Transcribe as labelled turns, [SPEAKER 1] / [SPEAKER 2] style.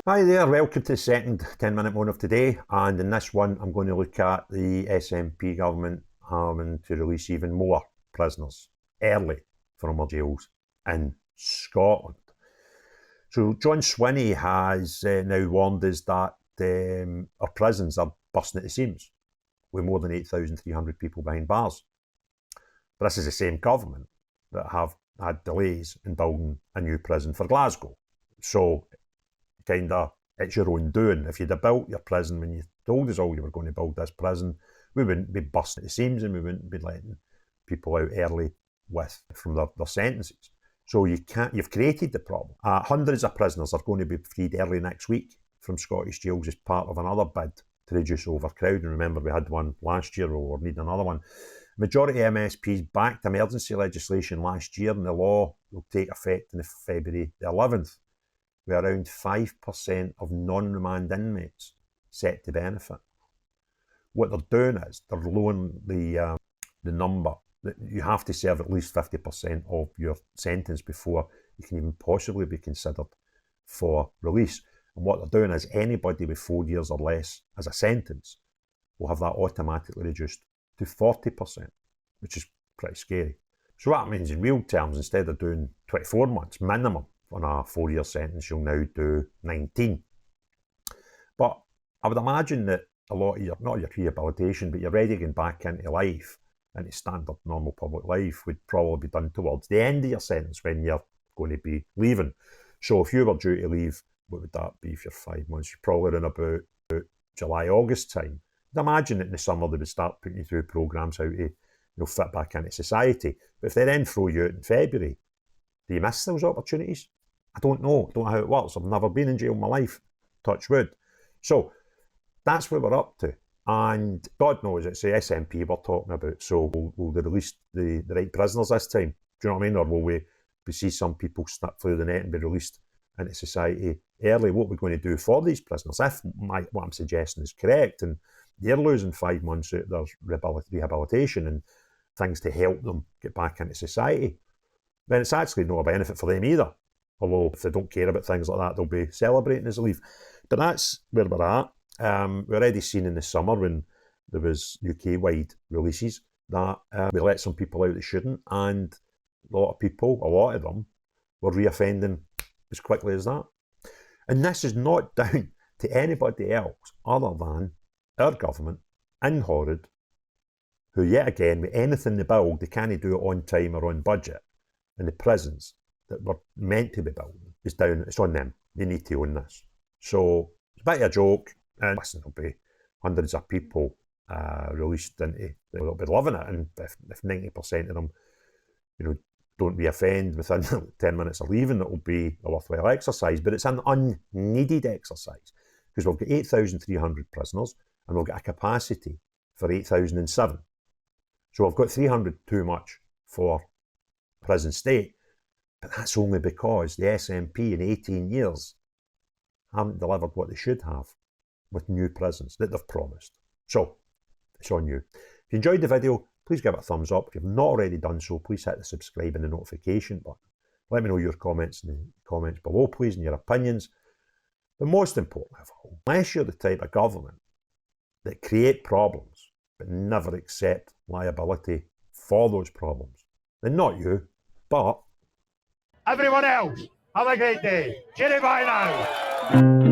[SPEAKER 1] Hi there, welcome to the second 10-minute one of today, and in this one I'm going to look at the SNP government having to release even more prisoners early from our jails in Scotland. So John Swinney has now warned us that our prisons are bursting at the seams with more than 8,300 people behind bars. But this is the same government that have had delays in building a new prison for Glasgow. So it's your own doing. If you'd have built your prison when you told us all you were going to build this prison, we wouldn't be busting at the seams and we wouldn't be letting people out early from their sentences. So you've created the problem. Hundreds of prisoners are going to be freed early next week from Scottish jails as part of another bid to reduce overcrowding. Remember, we had one last year, or we're needing another one. Majority of MSPs backed emergency legislation last year, and the law will take effect on February the 11th. With around 5% of non-remand inmates set to benefit. What they're doing is they're lowering the number that you have to serve at least 50% of your sentence before you can even possibly be considered for release. And what they're doing is anybody with 4 years or less as a sentence will have that automatically reduced to 40%, which is pretty scary. So that means in real terms, instead of doing 24 months minimum on a 4-year sentence, you'll now do 19. But I would imagine that a lot of not your rehabilitation, but you're ready to get back into life, into standard normal public life, would probably be done towards the end of your sentence when you're going to be leaving. So if you were due to leave, what would that be for 5 months? You're probably in about July, August time. I'd imagine that in the summer they would start putting you through programs how to fit back into society. But if they then throw you out in February, do you miss those opportunities? I don't know. I don't know how it works. I've never been in jail in my life. Touch wood. So that's what we're up to. And God knows it's the SNP we're talking about. So will they release the right prisoners this time? Do you know what I mean? Or will we see some people slip through the net and be released into society early? What we're going to do for these prisoners, if what I'm suggesting is correct, and they're losing 5 months out of their rehabilitation and things to help them get back into society, then it's actually not a benefit for them either. Although if they don't care about things like that, they'll be celebrating as they leave. But that's where we're at. We've already seen in the summer when there was UK-wide releases that we let some people out that shouldn't, and a lot of them, were reoffending as quickly as that. And this is not down to anybody else other than our government in Horrid, who yet again, with anything they build, they can't do it on time or on budget. And the prisons that were meant to be building it's on them. They need to own this. So it's a bit of a joke, and listen, there'll be hundreds of people released into, they'll be loving it, and if 90% of them, don't reoffend within 10 minutes of leaving, it will be a worthwhile exercise. But it's an unneeded exercise, because we've got 8,300 prisoners, and we've got a capacity for 8,007. So we've got 300 too much for prison state. But that's only because the SNP in 18 years haven't delivered what they should have with new prisons that they've promised. So, it's on you. If you enjoyed the video, please give it a thumbs up. If you've not already done so, please hit the subscribe and the notification button. Let me know your comments in the comments below, please, and your opinions. But most importantly of all, unless you're the type of government that create problems but never accept liability for those problems, then not you, but
[SPEAKER 2] everyone else, have a great day. Cheerio, bye now.